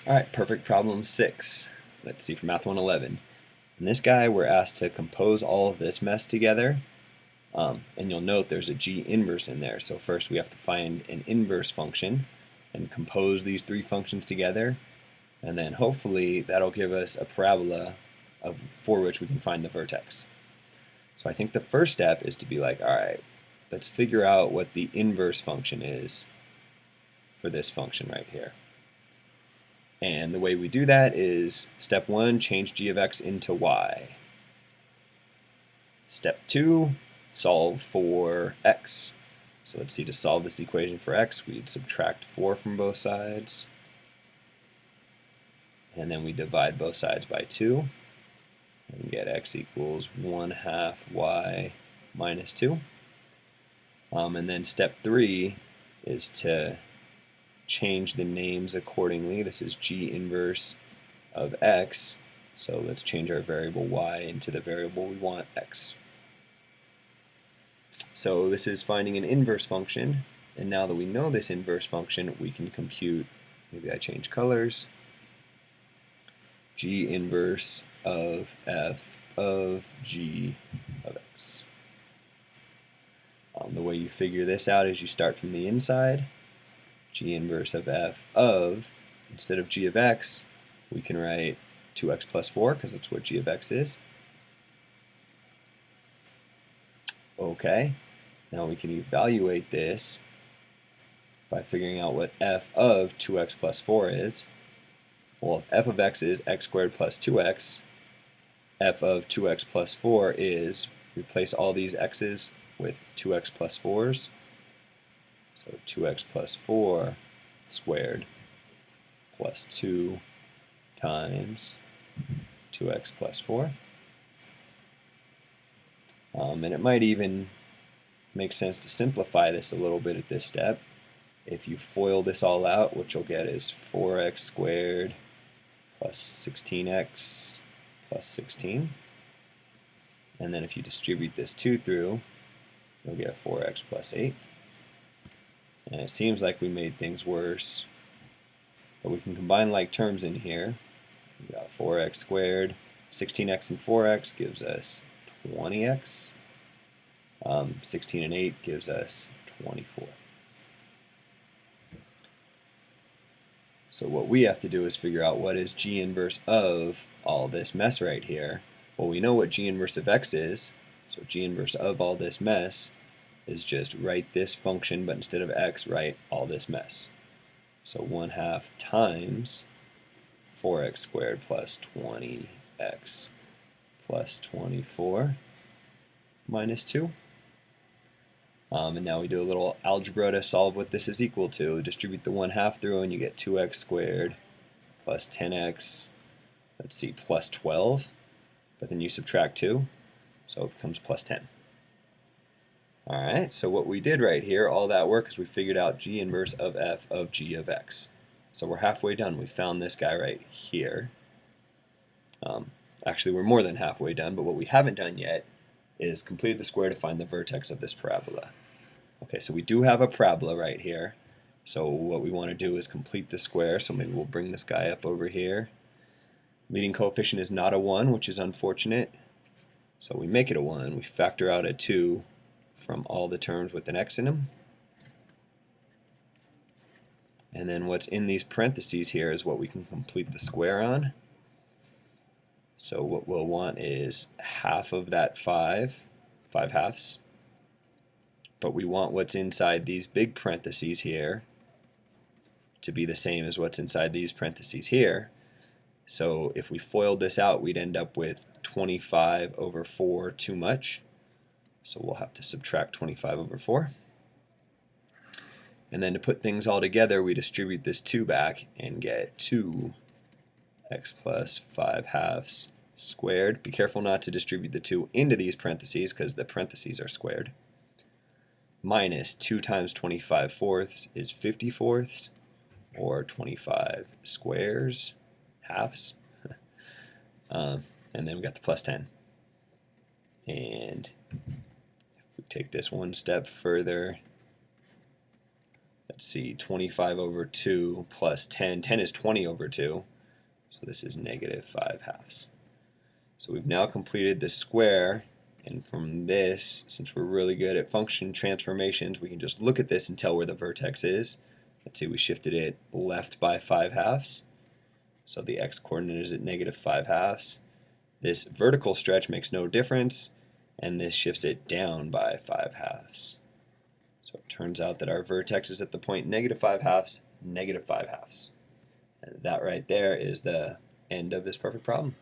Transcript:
Alright, perfect problem 6. Let's see for Math 111. In this guy, we're asked to compose all of this mess together. And you'll note there's a G inverse in there. So first we have to find an inverse function and compose these three functions together. And then hopefully that'll give us a parabola for which we can find the vertex. So I think the first step is to be like, alright, let's figure out what the inverse function is for this function right here. And the way we do that is step 1, change g of x into y. Step 2, solve for x. So let's see, to solve this equation for x, we'd subtract 4 from both sides. And then we divide both sides by 2. And get x equals 1/2 y minus 2. And then step 3 is to change the names accordingly. This is g inverse of x, so let's change our variable y into the variable we want, x. So this is finding an inverse function, and now that we know this inverse function, we can compute, maybe I change colors, g inverse of f of g of x. The way you figure this out is you start from the inside. G inverse of f of, instead of g of x, we can write 2x plus 4 because that's what g of x is. Okay, now we can evaluate this by figuring out what f of 2x plus 4 is. Well, if f of x is x squared plus 2x, f of 2x plus 4 is, replace all these x's with 2x plus 4's. So 2x plus 4 squared plus 2 times 2x plus 4. And it might even make sense to simplify this a little bit at this step. If you FOIL this all out, what you'll get is 4x squared plus 16x plus 16. And then if you distribute this 2 through, you'll get 4x plus 8. And it seems like we made things worse, but we can combine like terms in here. We got 4x squared, 16x and 4x gives us 20x. 16 and 8 gives us 24. So what we have to do is figure out what is g inverse of all this mess right here. Well, we know what g inverse of x is, so g inverse of all this mess is just write this function, but instead of x, write all this mess. So 1/2 times 4x squared plus 20x plus 24 minus 2. And now we do a little algebra to solve what this is equal to. Distribute the 1/2 through and you get 2x squared plus 10x, let's see, plus 12. But then you subtract 2, so it becomes plus 10. Alright, so what we did right here, all that work, is we figured out g inverse of f of g of x. So we're halfway done. We found this guy right here. Actually, we're more than halfway done, but what we haven't done yet is complete the square to find the vertex of this parabola. Okay, so we do have a parabola right here. So what we want to do is complete the square, so maybe we'll bring this guy up over here. Leading coefficient is not a 1, which is unfortunate. So we make it a 1. We factor out a 2 from all the terms with an x in them. And then what's in these parentheses here is what we can complete the square on. So what we'll want is half of that 5 halves. But we want what's inside these big parentheses here to be the same as what's inside these parentheses here. So if we FOILed this out, we'd end up with 25 over 4 too much. So we'll have to subtract 25 over 4. And then to put things all together, we distribute this 2 back and get 2x plus 5 halves squared. Be careful not to distribute the 2 into these parentheses because the parentheses are squared. Minus 2 times 25 fourths is 50 fourths, or 25 squares, halves. And then we got the plus 10. And if we take this one step further, let's see, 25 over 2 plus 10. 10 is 20 over 2. So this is negative 5 halves. So we've now completed the square. And from this, since we're really good at function transformations, we can just look at this and tell where the vertex is. Let's see, we shifted it left by 5 halves. So the x-coordinate is at negative 5 halves. This vertical stretch makes no difference, and this shifts it down by 5 halves. So it turns out that our vertex is at the point negative 5 halves, negative 5 halves. And that right there is the end of this perfect problem.